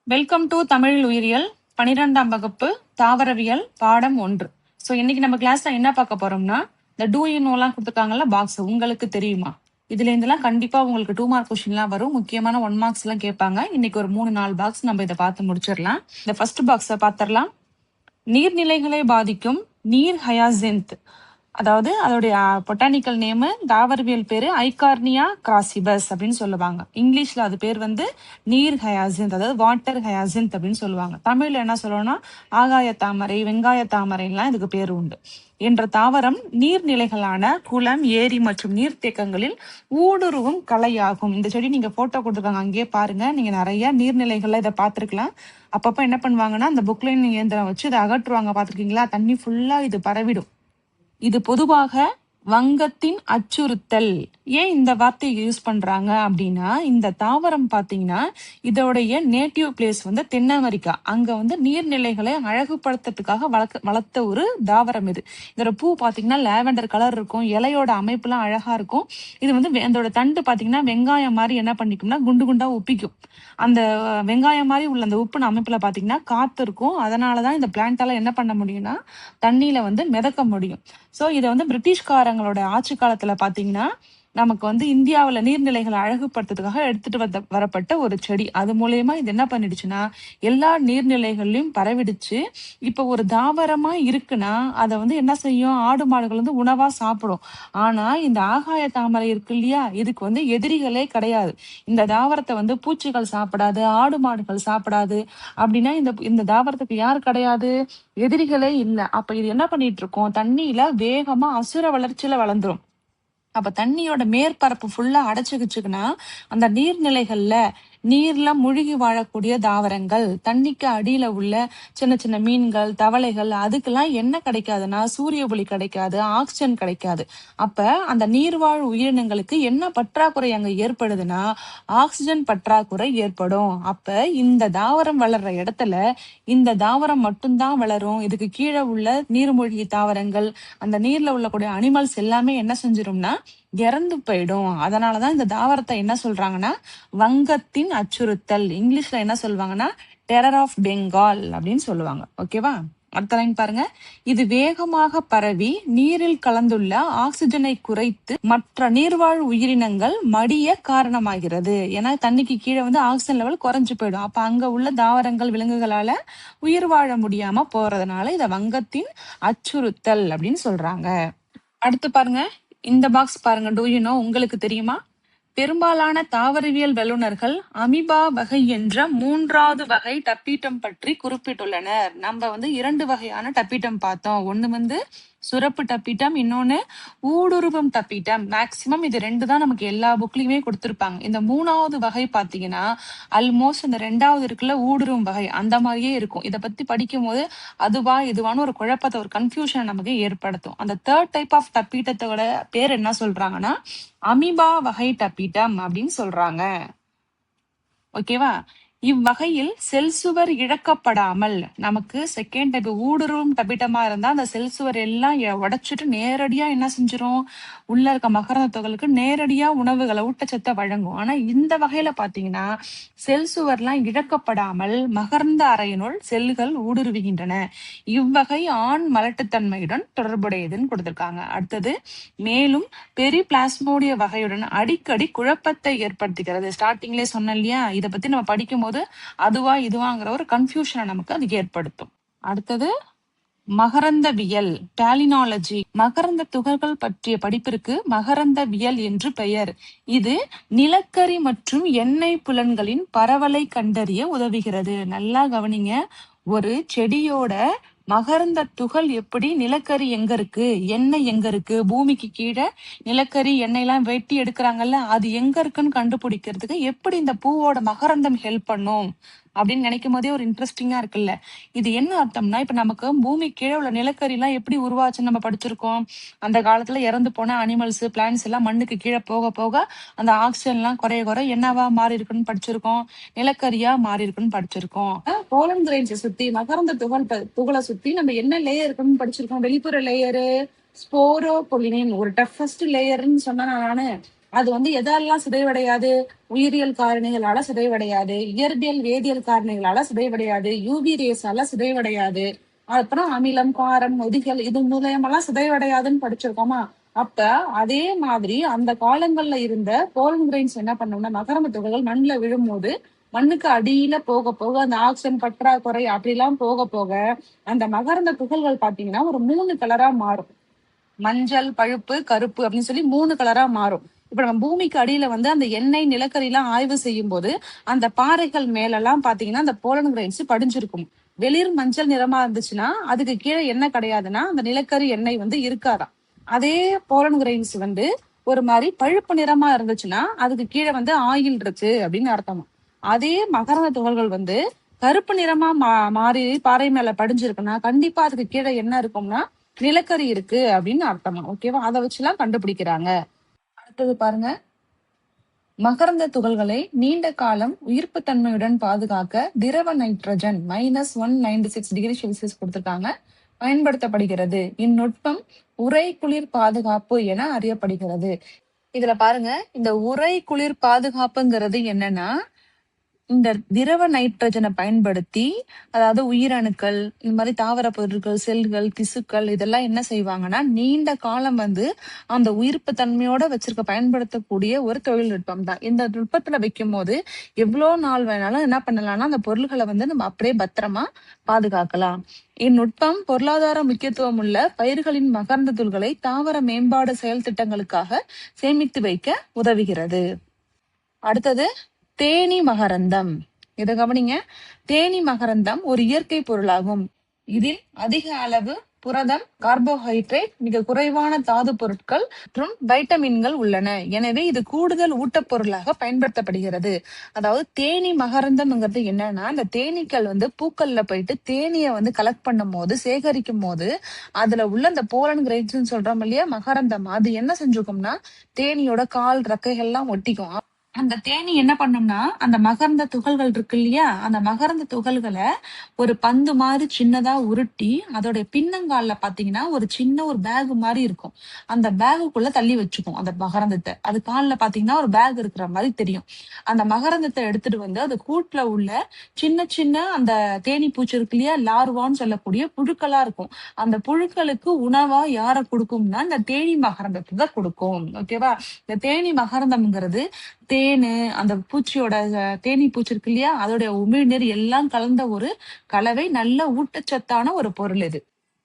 Welcome to Tamil உயிரியல் 12ஆம் வகுப்பு தாவரவியல் பாடம் 1. ஸோ இன்னைக்கு நம்ம கிளாஸ்ல என்ன பார்க்க போறோம்னா, இந்த டூ யூ நோலாம் கொடுத்துருக்காங்கல்ல பாக்ஸ், உங்களுக்கு தெரியுமா? இதுல இருந்தெல்லாம் கண்டிப்பா உங்களுக்கு 2 மார்க் கொஸ்டின்லாம் வரும். முக்கியமான 1 மார்க்ஸ் எல்லாம் கேட்பாங்க. இன்னைக்கு ஒரு 3-4 பாக்ஸ் நம்ம இதை பார்த்து முடிச்சிடலாம். இந்த ஃபர்ஸ்ட் பாக்ஸை பார்த்துடலாம். நீர்நிலைகளை பாதிக்கும் நீர் ஹயாசிந்த், அதாவது அதோடைய பொட்டானிக்கல் நேமு, தாவரவியல் பேரு ஐகார்னியா கிராசிபஸ் அப்படின்னு சொல்லுவாங்க. இங்கிலீஷ்ல அது பேர் வந்து நீர் ஹயாசிந்த், அதாவது வாட்டர் ஹயாசிந்த் அப்படின்னு சொல்லுவாங்க. தமிழ்ல என்ன சொல்லுவோம்னா ஆகாய தாமரை, வெங்காய தாமரைலாம் இதுக்கு பேர் உண்டு. என்ற தாவரம் நீர்நிலைகளான குளம், ஏரி மற்றும் நீர்த்தேக்கங்களில் ஊடுருவும் கலையாகும். இந்த செடி நீங்க போட்டோ கொடுத்துருக்காங்க, அங்கேயே பாருங்க. நீங்க நிறைய நீர்நிலைகள்ல இதை பார்த்துருக்கலாம். அப்பப்ப என்ன பண்ணுவாங்கன்னா அந்த புக்லைன் இயந்திரம் வச்சு இதை அகற்றுவாங்க, பார்த்துருக்கீங்களா? தண்ணி ஃபுல்லா இது பரவிடும். இது பொதுவாக வங்கத்தின் அச்சுறுத்தல். ஏன் இந்த வார்த்தையை யூஸ் பண்றாங்க அப்படின்னா, இந்த தாவரம் பாத்தீங்கன்னா இதோடைய நேட்டிவ் பிளேஸ் வந்து தென் அமெரிக்கா. அங்க வந்து நீர்நிலைகளை அழகுபடுத்துறதுக்காக வளர்த்த ஒரு தாவரம் இது. இதோட பூ பாத்தீங்கன்னா லாவெண்டர் கலர் இருக்கும், இலையோட அமைப்புலாம் அழகா இருக்கும். இது வந்து அதோட தண்டு பாத்தீங்கன்னா வெங்காயம் மாதிரி என்ன பண்ணிக்கும்னா குண்டு குண்டா உப்பிக்கும். அந்த வெங்காயம் மாதிரி உள்ள அந்த உப்புன அமைப்புல பாத்தீங்கன்னா காத்து இருக்கும். அதனாலதான் இந்த பிளான்ட்டால என்ன பண்ண முடியும்னா தண்ணியில வந்து மிதக்க முடியும். ஸோ இதை வந்து பிரிட்டிஷ்காரங்களோட ஆட்சி காலத்துல பாத்தீங்கன்னா நமக்கு வந்து இந்தியாவுல நீர்நிலைகளை அழகுபடுத்துறதுக்காக எடுத்துட்டு வரப்பட்ட ஒரு செடி. அது மூலயமா இது என்ன பண்ணிடுச்சுன்னா எல்லா நீர்நிலைகள்லயும் பரவிடுச்சு. இப்ப ஒரு தாவரமா இருக்குன்னா அதை வந்து என்ன செய்யும், ஆடு மாடுகள் வந்து உணவா சாப்பிடும். ஆனா இந்த ஆகாய தாமரை இருக்கு இல்லையா, இதுக்கு வந்து எதிரிகளே கிடையாது. இந்த தாவரத்தை வந்து பூச்சிகள் சாப்பிடாது, ஆடு மாடுகள் சாப்பிடாது. அப்படின்னா இந்த இந்த தாவரத்துக்கு யார் கிடையாது, எதிரிகளே இல்லை. அப்ப இது என்ன பண்ணிட்டு இருக்கோம், தண்ணியில வேகமா அசுர வளர்ச்சியில வளர்ந்துரும். அப்ப தண்ணியோட மேற்பரப்பு ஃபுல்லா அடைச்சுக்கிச்சுக்குன்னா அந்த நீர்நிலைகள்ல நீர்ல முழுகி வாழக்கூடிய தாவரங்கள், தண்ணிக்கு அடியில உள்ள சின்ன சின்ன மீன்கள், தவளைகள், அதுக்கெல்லாம் என்ன கிடைக்காதுன்னா சூரிய ஒளி கிடைக்காது, ஆக்சிஜன் கிடைக்காது. அப்ப அந்த நீர்வாழ் உயிரினங்களுக்கு என்ன பற்றாக்குறை அங்க ஏற்படுதுன்னா ஆக்சிஜன் பற்றாக்குறை ஏற்படும். அப்ப இந்த தாவரம் வளர்ற இடத்துல இந்த தாவரம் மட்டும்தான் வளரும். இதுக்கு கீழே உள்ள நீர்மூழ்கி தாவரங்கள், அந்த நீர்ல உள்ளக்கூடிய அனிமல்ஸ் எல்லாமே என்ன செஞ்சிரும்னா இறந்து போயிடும். அதனாலதான் இந்த தாவரத்தை என்ன சொல்றாங்கன்னா வங்கத்தின் அச்சுறுத்தல், இங்கிலீஷ்ல என்ன சொல்லுவாங்கன்னா டெரர் ஆஃப் பெங்கால் அப்படின்னு சொல்லுவாங்க. ஓகேவா? அடுத்த லைன் பாருங்க. இது வேகமாக பரவி நீரில் கலந்துள்ள ஆக்சிஜனை குறைத்து மற்ற நீர்வாழ் உயிரினங்கள் மடிய காரணமாகிறது. ஏன்னா தண்ணிக்கு கீழே வந்து ஆக்சிஜன் லெவல் குறைஞ்சு போயிடும். அப்ப அங்க உள்ள தாவரங்கள், விலங்குகளால உயிர் வாழ முடியாம போறதுனால இத வங்கத்தின் அச்சுறுத்தல் அப்படின்னு சொல்றாங்க. அடுத்து பாருங்க, இந்த பாக்ஸ் பாருங்க. டூ யூ நோ, உங்களுக்கு தெரியுமா? பெரும்பாலான தாவரவியல் வல்லுநர்கள் அமீபா வகை என்ற 3வது வகை டப்பீட்டம் பற்றி குறிப்பிட்டுள்ளனர். நம்ம வந்து 2 வகையான டப்பீட்டம் பார்த்தோம். ஒண்ணு வந்து சுரப்பு டப்பீட்டம், இன்னொன்னு ஊடுருவும் டப்பீட்டம். மேக்சிமம் இது 2 தான் நமக்கு எல்லா புக்லயுமே கொடுத்திருப்பாங்க. இந்த 3வது வகை பாத்தீங்கன்னா ஆல்மோஸ்ட் இந்த 2வது இருக்குல்ல ஊடுருவும் வகை, அந்த மாதிரியே இருக்கும். இதை பத்தி படிக்கும் போது அதுவா இதுவான்னு ஒரு குழப்பத்தை, ஒரு கன்ஃபியூஷன் நமக்கு ஏற்படுத்தும். அந்த 3rd டைப் ஆஃப் டப்பீட்டத்தோட பேர் என்ன சொல்றாங்கன்னா அமீபா வகை டப்பீட்டம் அப்படின்னு சொல்றாங்க. ஓகேவா? இவ்வகையில் செல் சுவர் இழக்கப்படாமல் நமக்கு செகண்ட் டைப் ஊடுருவும் டப்பீட்டமா இருந்தா அந்த செல் சுவர் எல்லாம் உடைச்சிட்டு நேரடியா என்ன செஞ்சிரும், உள்ள இருக்க மகரந்த துகளுக்கு நேரடியா உணவுகளை, ஊட்டச்சத்தை வழங்கும். ஆனா இந்த வகையில பாத்தீங்கன்னா செல் சுவர்லாம் இழக்கப்படாமல் மகரந்த அறையினுள் செல்கள் ஊடுருவுகின்றன. இவ்வகை ஆண் மலட்டுத்தன்மையுடன் தொடர்புடையதுன்னு கொடுத்திருக்காங்க. அடுத்தது, மேலும் பெரிபிளாஸ்மோடிய வகையுடன் அடிக்கடி குழப்பத்தை ஏற்படுத்துகிறது. ஸ்டார்டிங்லேயே சொன்னேன் இல்லையா, இதை பத்தி நம்ம படிக்கும் போது அதுவா இதுவாங்கிற ஒரு கன்ஃபியூஷனை நமக்கு அது ஏற்படுத்தும். அடுத்தது மகரந்தவியல், டாலினாலஜி. மகரந்த துகள்கள் பற்றிய படிப்பிற்கு மகரந்தவியல் என்று பெயர். இது நிலக்கரி மற்றும் எண்ணெய் புலன்களின் பரவலை கண்டறிய உதவுகிறது. நல்லா கவனிங்க, ஒரு செடியோட மகரந்த துகள் எப்படி, நிலக்கரி எங்க இருக்கு, எண்ணெய் எங்க இருக்கு, பூமிக்கு கீழே நிலக்கரி எண்ணெய் எல்லாம் வெட்டி எடுக்கிறாங்கல்ல, அது எங்க இருக்குன்னு கண்டுபிடிக்கிறதுக்கு எப்படி இந்த பூவோட மகரந்தம் ஹெல்ப் பண்ணும் அப்படின்னு நினைக்கும் போதே ஒரு இன்ட்ரெஸ்டிங்கா இருக்குல்ல. இது என்ன அர்த்தம்னா, இப்ப நமக்கு பூமி கீழே உள்ள நிலக்கரி எல்லாம் எப்படி உருவாச்சுன்னு நம்ம படிச்சிருக்கோம். அந்த காலத்துல இறந்து போன அனிமல்ஸ், பிளான்ஸ் எல்லாம் மண்ணுக்கு கீழே போக போக அந்த ஆக்சிஜன் எல்லாம் குறைய குறைய என்னவா மாறி இருக்குன்னு படிச்சிருக்கோம், நிலக்கரியா மாறி இருக்குன்னு படிச்சிருக்கோம். போலன் கிரெயின்ஸை சுத்தி, மகரந்த துகளை சுத்தி நம்ம என்ன லேயர் இருக்குன்னு படிச்சிருக்கோம். வெளிப்புற லேயரு ஸ்போரோ பொலினின், ஒரு டஃபஸ்ட் லேயர்ன்னு சொன்னா நானு அது வந்து எதாலலாம் சிதைவடையாது? உயிரியல் காரணிகளால சிதைவடையாது, இயற்பியல் வேதியியல் காரணிகளால சிதைவடையாது, யூவி ரேஸால சிதைவடையாது, அப்புறம் அமிலம், காரம், நொதிகள் இது மூலியமெல்லாம் சிதைவடையாதுன்னு படிச்சிருக்கோமா? அப்ப அதே மாதிரி அந்த காலங்கள்ல இருந்த போலன் கிரெயின்ஸ் என்ன பண்ணும்னா, மகரந்த துகள்கள் மண்ணுல விழும்போது மண்ணுக்கு அடியில போக போக அந்த ஆக்சிஜன் பற்றாக்குறை அப்படிலாம் போக போக அந்த மகரந்த துகள்கள் பாத்தீங்கன்னா ஒரு 3 கலரா மாறும். மஞ்சள், பழுப்பு, கருப்பு அப்படின்னு சொல்லி 3 கலரா மாறும். இப்ப நம்ம பூமிக்கு அடியில வந்து அந்த எண்ணெய், நிலக்கரி எல்லாம் ஆய்வு செய்யும் போது அந்த பாறைகள் மேல எல்லாம் பாத்தீங்கன்னா அந்த போலன் கிரெயின்ஸ் படிஞ்சிருக்கும். வெளிர் மஞ்சள் நிறமா இருந்துச்சுன்னா அதுக்கு கீழே என்ன கிடையாதுன்னா அந்த நிலக்கரி எண்ணெய் வந்து இருக்காதாம். அதே போலன் கிரெயின்ஸ் வந்து ஒரு மாதிரி பழுப்பு நிறமா இருந்துச்சுன்னா அதுக்கு கீழே வந்து ஆயில் இருக்கு அப்படின்னு அர்த்தமா. அதே மகரந்த துகள்கள் வந்து கருப்பு நிறமா மாறி பாறை மேல படிஞ்சிருக்குன்னா கண்டிப்பா அதுக்கு கீழே என்ன இருக்கும்னா நிலக்கரி இருக்கு அப்படின்னு அர்த்தமா. ஓகேவா? அதை வச்சுலாம் கண்டுபிடிக்கிறாங்க. அடுத்தது பாருங்க, மகரந்த துகள்களை நீண்ட காலம் உயிர்ப்பு தன்மையுடன் பாதுகாக்க திரவ நைட்ரஜன் -196 டிகிரி செல்சியஸ் கொடுத்திருக்காங்க பயன்படுத்தப்படுகிறது. இந்நுட்பம் உறை குளிர் பாதுகாப்பு என அறியப்படுகிறது. இதுல பாருங்க, இந்த உறை குளிர் பாதுகாப்புங்கிறது என்னன்னா, இந்த திரவ நைட்ரஜனை பயன்படுத்தி, அதாவது உயிரணுக்கள், இந்த மாதிரி தாவர பொருட்கள், செல்கள், திசுக்கள் இதெல்லாம் என்ன செய்வாங்கன்னா, நீண்ட காலம் வந்து அந்த உயிர்ப்பு தன்மையோட வச்சிருக்க பயன்படுத்தக்கூடிய ஒரு தொழில்நுட்பம் தான். இந்த நுட்பத்துல வைக்கும் போது எவ்வளோ நாள் வேணாலும் என்ன பண்ணலாம்னா, அந்த பொருள்களை வந்து நம்ம அப்படியே பத்திரமா பாதுகாக்கலாம். இந்நுட்பம் பொருளாதார முக்கியத்துவம் உள்ள பயிர்களின் மகரந்த தூள்களை தாவர மேம்பாடு செயல் திட்டங்களுக்காக சேமித்து வைக்க உதவுகிறது. அடுத்தது தேனீ மகரந்தம். இத கவனிங்க. தேனீ மகரந்தம் ஒரு இயற்கை பொருளாகும். இதில் அதிக அளவு புரதம், கார்போஹைட்ரேட், மிக குறைவான தாது பொருட்கள் மற்றும் வைட்டமின்கள் உள்ளன. எனவே இது கூடுதல் ஊட்டப்பொருளாக பயன்படுத்தப்படுகிறது. அதாவது தேனீ மகரந்தம்ங்கிறது என்னன்னா, இந்த தேனீக்கள் வந்து பூக்கள்ல போயிட்டு தேனீயை வந்து கலெக்ட் பண்ணும் போது, சேகரிக்கும் போது அதுல உள்ள இந்த போலன் கிரெயின்ஸ் சொல்றோம் இல்லையா, மகரந்தம், அது என்ன செஞ்சுக்கும்னா தேனீயோட கால் ரெக்கைகள்லாம் ஒட்டிக்கும். அந்த தேனீ என்ன பண்ணும்னா அந்த மகரந்த துகள்கள் இருக்கு இல்லையா, அந்த மகரந்த துகள்களை ஒரு பந்து மாதிரி சின்னதா உருட்டி அதோட பின்னங்கால்ல பாத்தீங்கன்னா ஒரு சின்ன ஒரு பேக் மாதிரி இருக்கும். அந்த பேகுக்குள்ள தள்ளி வச்சுக்கும் அந்த மகரந்தத்தை. அது கால்ல பாத்தீங்கன்னா ஒரு பேக் இருக்கிற மாதிரி தெரியும். அந்த மகரந்தத்தை எடுத்துட்டு வந்து அது கூட்டுல உள்ள சின்ன சின்ன அந்த தேனீ பூச்சி இருக்கு இல்லையா, லார்வான்னு சொல்லக்கூடிய புழுக்களா இருக்கும். அந்த புழுக்களுக்கு உணவா யார கொடுக்கும்னா இந்த தேனீ மகரந்தத்தை தான் கொடுக்கும். ஓகேவா? இந்த தேனீ மகரந்தம்ங்கிறது தேனு, அந்த பூச்சியோட தேனீ பூச்சி இருக்கு இல்லையா, அதோட உமிழ்நீர் எல்லாம் கலந்த ஒரு கலவை, நல்ல ஊட்டச்சத்தான ஒரு பொருள் இது.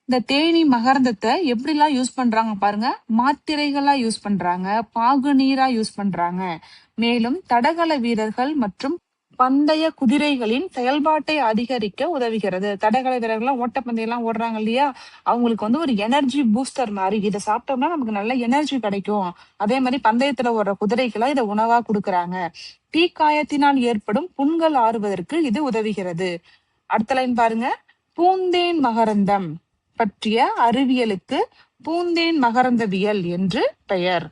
இந்த தேனீ மகரந்தத்தை எப்படிலாம் யூஸ் பண்றாங்க பாருங்க. மாத்திரைகளா யூஸ் பண்றாங்க, பாகு நீரா யூஸ் பண்றாங்க. மேலும் தடகள வீரர்கள் மற்றும் பந்தய குதிரைகளின் செயல்பாட்டை அதிகரிக்க உதவுகிறது. தடகள வீரர்கள்லாம் ஓட்டப்பந்தயம் எல்லாம் ஓடுறாங்க இல்லையா, அவங்களுக்கு வந்து ஒரு எனர்ஜி பூஸ்டர் மாதிரி. இதை சாப்பிட்டோம்னா நமக்கு நல்ல எனர்ஜி கிடைக்கும். அதே மாதிரி பந்தயத்துல ஓடுற குதிரைக்கெல்லாம் இதை உணவா கொடுக்கறாங்க. தீக்காயத்தினால் ஏற்படும் புண்கள் ஆறுவதற்கு இது உதவுகிறது. அடுத்த லைன் பாருங்க. பூந்தேன் மகரந்தம் பற்றிய அறிவியலுக்கு பூந்தேன் மகரந்தவியல் என்று பெயர்.